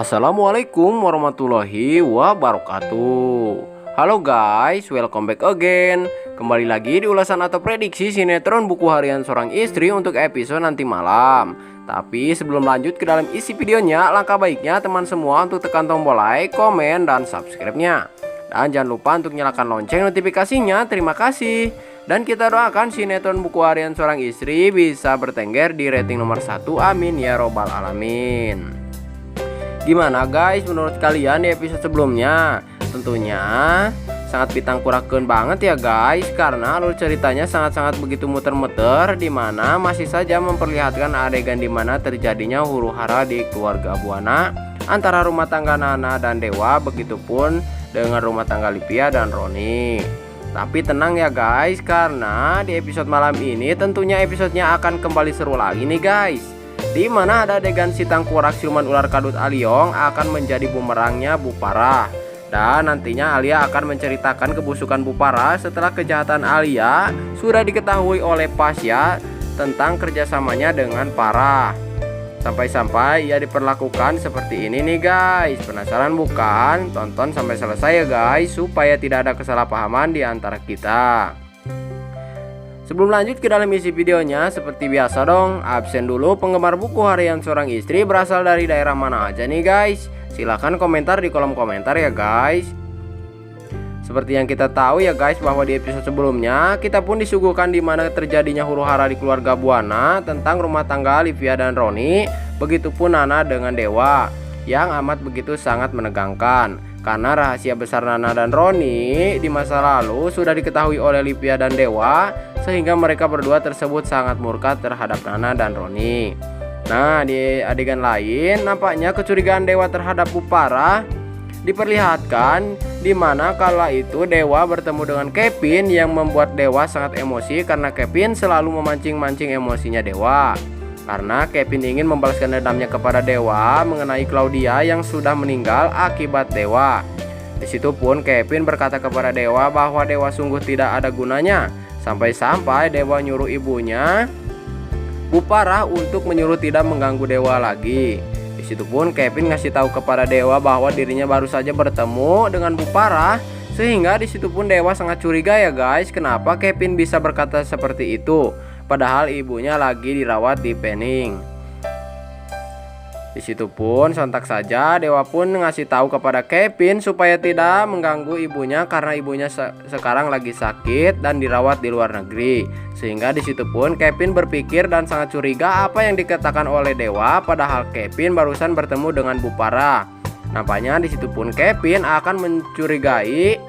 Assalamualaikum warahmatullahi wabarakatuh. Halo guys, welcome back again. Kembali lagi di ulasan atau prediksi sinetron Buku Harian Seorang Istri untuk episode nanti malam. Tapi sebelum lanjut ke dalam isi videonya, langkah baiknya teman semua untuk tekan tombol like, komen, dan subscribe-nya. Dan jangan lupa untuk nyalakan lonceng notifikasinya. Terima kasih. Dan kita doakan sinetron Buku Harian Seorang Istri bisa bertengger di rating nomor 1. Amin ya robbal alamin. Gimana guys menurut kalian di episode sebelumnya? Tentunya sangat pitangkurakeun banget ya guys, karena alur ceritanya sangat-sangat begitu muter-muter, dimana masih saja memperlihatkan adegan dimana terjadinya huru-hara di keluarga Buana antara rumah tangga Nana dan Dewa, begitupun dengan rumah tangga Livia dan Roni. Tapi tenang ya guys, karena di episode malam ini tentunya episodenya akan kembali seru lagi nih guys, di mana ada adegan si tangkurak siluman ular kadut Aliong akan menjadi bumerangnya Bu Parah. Dan nantinya Alia akan menceritakan kebusukan Bu Parah setelah kejahatan Alia sudah diketahui oleh Pasya tentang kerjasamanya dengan Parah. Sampai-sampai ia diperlakukan seperti ini nih guys. Penasaran bukan? Tonton sampai selesai ya guys, supaya tidak ada kesalahpahaman di antara kita. Sebelum lanjut ke dalam isi videonya, seperti biasa dong, absen dulu penggemar Buku Harian Seorang Istri berasal dari daerah mana aja nih guys. Silahkan komentar di kolom komentar ya guys. Seperti yang kita tahu ya guys, bahwa di episode sebelumnya kita pun disuguhkan di mana terjadinya huru-hara di keluarga Buana tentang rumah tangga Livia dan Roni, begitupun Nana dengan Dewa, yang amat begitu sangat menegangkan. Karena rahasia besar Nana dan Roni di masa lalu sudah diketahui oleh Livia dan Dewa, sehingga mereka berdua tersebut sangat murka terhadap Nana dan Roni. Nah, di adegan lain nampaknya kecurigaan Dewa terhadap Bu Parah diperlihatkan, di mana kala itu Dewa bertemu dengan Kevin yang membuat Dewa sangat emosi karena Kevin selalu memancing-mancing emosinya Dewa. Karena Kevin ingin membalaskan dendamnya kepada Dewa mengenai Claudia yang sudah meninggal akibat Dewa. Di situ pun Kevin berkata kepada Dewa bahwa Dewa sungguh tidak ada gunanya. Sampai-sampai Dewa nyuruh ibunya Bu Parah untuk menyuruh tidak mengganggu Dewa lagi. Di situ pun Kevin ngasih tahu kepada Dewa bahwa dirinya baru saja bertemu dengan Bu Parah, sehingga di situ pun Dewa sangat curiga ya guys, kenapa Kevin bisa berkata seperti itu, padahal ibunya lagi dirawat di Pening. Di situ pun sontak saja Dewa pun ngasih tahu kepada Kevin supaya tidak mengganggu ibunya karena ibunya sekarang lagi sakit dan dirawat di luar negeri. Sehingga di situ pun Kevin berpikir dan sangat curiga apa yang dikatakan oleh Dewa, padahal Kevin barusan bertemu dengan Bu Parah. Nampaknya di situ pun Kevin akan mencurigai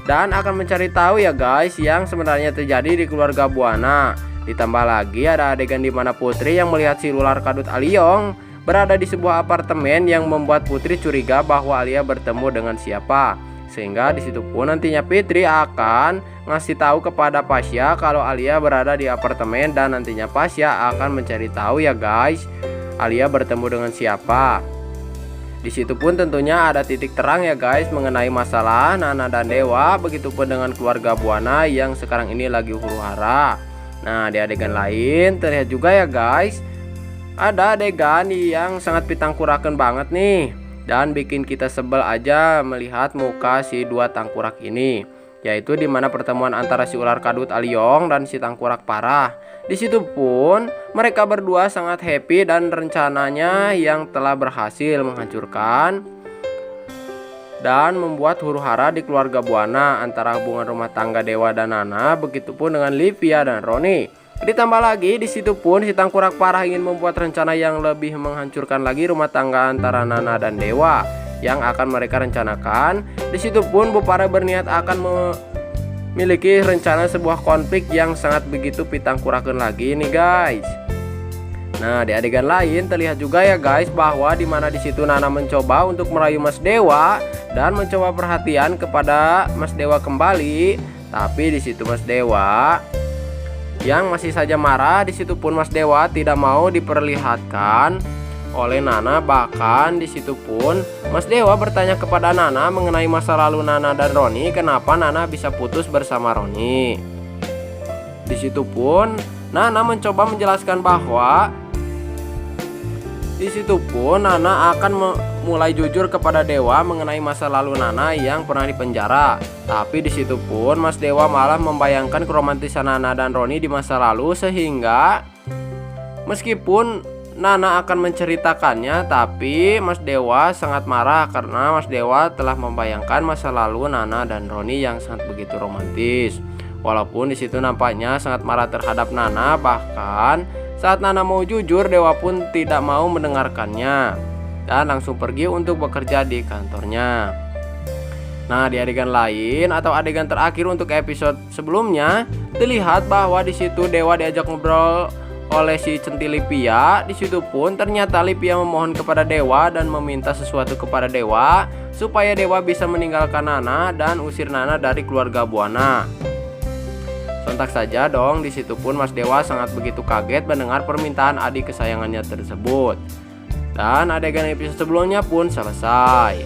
dan akan mencari tahu ya guys yang sebenarnya terjadi di keluarga Buana. Ditambah lagi ada adegan di mana Putri yang melihat si ular kadut Aliong berada di sebuah apartemen yang membuat Putri curiga bahwa Alia bertemu dengan siapa. Sehingga di situ pun nantinya Fitri akan ngasih tahu kepada Pasya kalau Alia berada di apartemen, dan nantinya Pasya akan mencari tahu ya guys Alia bertemu dengan siapa. Di situ pun tentunya ada titik terang ya guys mengenai masalah Nana dan Dewa, begitupun dengan keluarga Buana yang sekarang ini lagi huru-hara. Nah, di adegan lain terlihat juga ya guys, ada adegan yang sangat pitangkurakeun banget nih, dan bikin kita sebel aja melihat muka si dua tangkurak ini, yaitu dimana pertemuan antara si ular kadut Aliong dan si tangkurak Parah. Di situ pun mereka berdua sangat happy dan rencananya yang telah berhasil menghancurkan dan membuat huru-hara di keluarga Buana antara hubungan rumah tangga Dewa dan Nana, begitupun dengan Livia dan Roni. Ditambah lagi di situ pun si tangkurak Parah ingin membuat rencana yang lebih menghancurkan lagi rumah tangga antara Nana dan Dewa yang akan mereka rencanakan. Di situ pun Bu Parah berniat akan memiliki rencana sebuah konflik yang sangat begitu pitangkurakeun lagi nih guys. Nah, di adegan lain terlihat juga ya guys bahwa dimana di situ Nana mencoba untuk merayu Mas Dewa dan mencoba perhatian kepada Mas Dewa kembali, tapi di situ Mas Dewa yang masih saja marah. Di situ pun Mas Dewa tidak mau diperlihatkan oleh Nana. Bahkan di situ pun Mas Dewa bertanya kepada Nana mengenai masa lalu Nana dan Roni, kenapa Nana bisa putus bersama Roni. Di situ pun Nana mencoba menjelaskan bahwa di situ pun Nana akan mulai jujur kepada Dewa mengenai masa lalu Nana yang pernah dipenjara. Tapi di situ pun Mas Dewa malah membayangkan keromantisan Nana dan Roni di masa lalu, sehingga meskipun Nana akan menceritakannya, tapi Mas Dewa sangat marah karena Mas Dewa telah membayangkan masa lalu Nana dan Roni yang sangat begitu romantis. Walaupun di situ nampaknya sangat marah terhadap Nana, bahkan saat Nana mau jujur, Dewa pun tidak mau mendengarkannya dan langsung pergi untuk bekerja di kantornya. Nah, di adegan lain atau adegan terakhir untuk episode sebelumnya, terlihat bahwa di situ Dewa diajak ngobrol oleh si Centili Pia. Di situ pun ternyata Lipia memohon kepada Dewa dan meminta sesuatu kepada Dewa supaya Dewa bisa meninggalkan Nana dan usir Nana dari keluarga Buana. Sontak saja dong, di situ pun Mas Dewa sangat begitu kaget mendengar permintaan adik kesayangannya tersebut. Dan adegan episode sebelumnya pun selesai.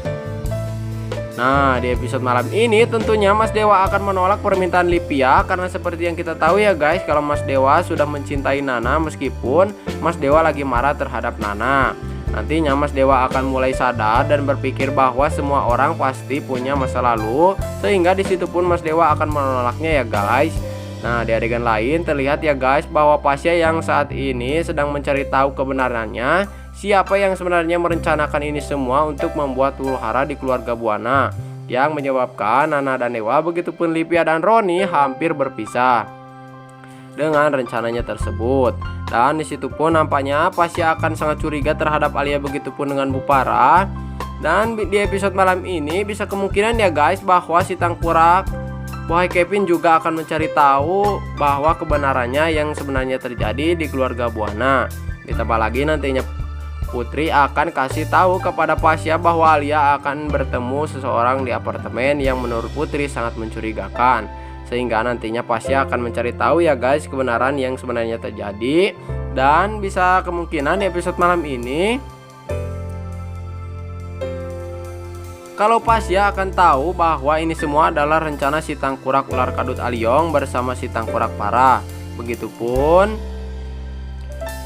Nah, di episode malam ini tentunya Mas Dewa akan menolak permintaan Lipia, karena seperti yang kita tahu ya guys, kalau Mas Dewa sudah mencintai Nana meskipun Mas Dewa lagi marah terhadap Nana. Nantinya Mas Dewa akan mulai sadar dan berpikir bahwa semua orang pasti punya masa lalu, sehingga di situ pun Mas Dewa akan menolaknya ya guys. Nah, di adegan lain terlihat ya guys bahwa Pasya yang saat ini sedang mencari tahu kebenarannya, siapa yang sebenarnya merencanakan ini semua untuk membuat huru-hara di keluarga Buana, yang menyebabkan Nana dan Dewa begitupun Lipia dan Roni hampir berpisah dengan rencananya tersebut. Dan disitu pun nampaknya Pasya akan sangat curiga terhadap Alia, begitupun dengan Bupara. Dan di episode malam ini bisa kemungkinan ya guys bahwa si Tangkurak Boy Kevin juga akan mencari tahu bahwa kebenarannya yang sebenarnya terjadi di keluarga Buana. Ditambah lagi nantinya Putri akan kasih tahu kepada Pasya bahwa Alia akan bertemu seseorang di apartemen yang menurut Putri sangat mencurigakan, sehingga nantinya Pasya akan mencari tahu ya guys kebenaran yang sebenarnya terjadi. Dan bisa kemungkinan di episode malam ini kalau Pasya akan tahu bahwa ini semua adalah rencana si Tangkurak Ular Kadut Aliong bersama si Tangkurak Parah. Begitupun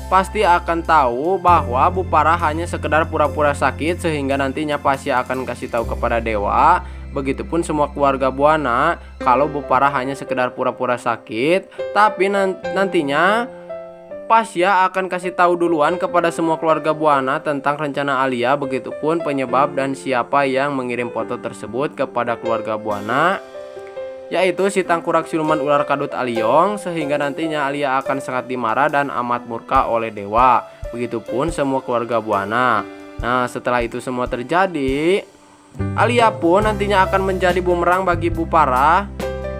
pasti akan tahu bahwa Bupara hanya sekedar pura-pura sakit, sehingga nantinya Pasya akan kasih tahu kepada Dewa. Begitupun semua keluarga Buana kalau Bupara hanya sekedar pura-pura sakit, tapi nantinya Pasya akan kasih tahu duluan kepada semua keluarga Buana tentang rencana Alia, begitupun penyebab dan siapa yang mengirim foto tersebut kepada keluarga Buana, yaitu si Tangkurak Siluman Ular Kadut Aliong, sehingga nantinya Alia akan sangat dimarah dan amat murka oleh Dewa, begitupun semua keluarga Buana. Nah, setelah itu semua terjadi, Alia pun nantinya akan menjadi bumerang bagi Bupara.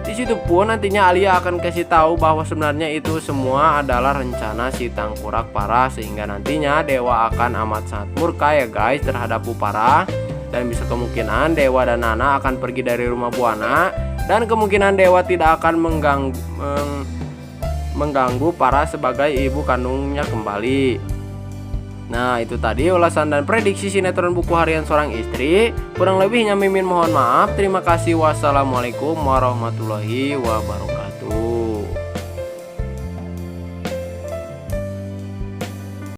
Di situ pun nantinya Alia akan kasih tahu bahwa sebenarnya itu semua adalah rencana si Tangkurak Parah, sehingga nantinya Dewa akan amat sangat murka ya guys terhadap Bupara. Dan bisa kemungkinan Dewa dan Nana akan pergi dari rumah Buana, dan kemungkinan Dewa tidak akan mengganggu Parah sebagai ibu kandungnya kembali. Nah, itu tadi ulasan dan prediksi sinetron Buku Harian Seorang Istri. Kurang lebihnya Mimin mohon maaf. Terima kasih. Wassalamualaikum warahmatullahi wabarakatuh.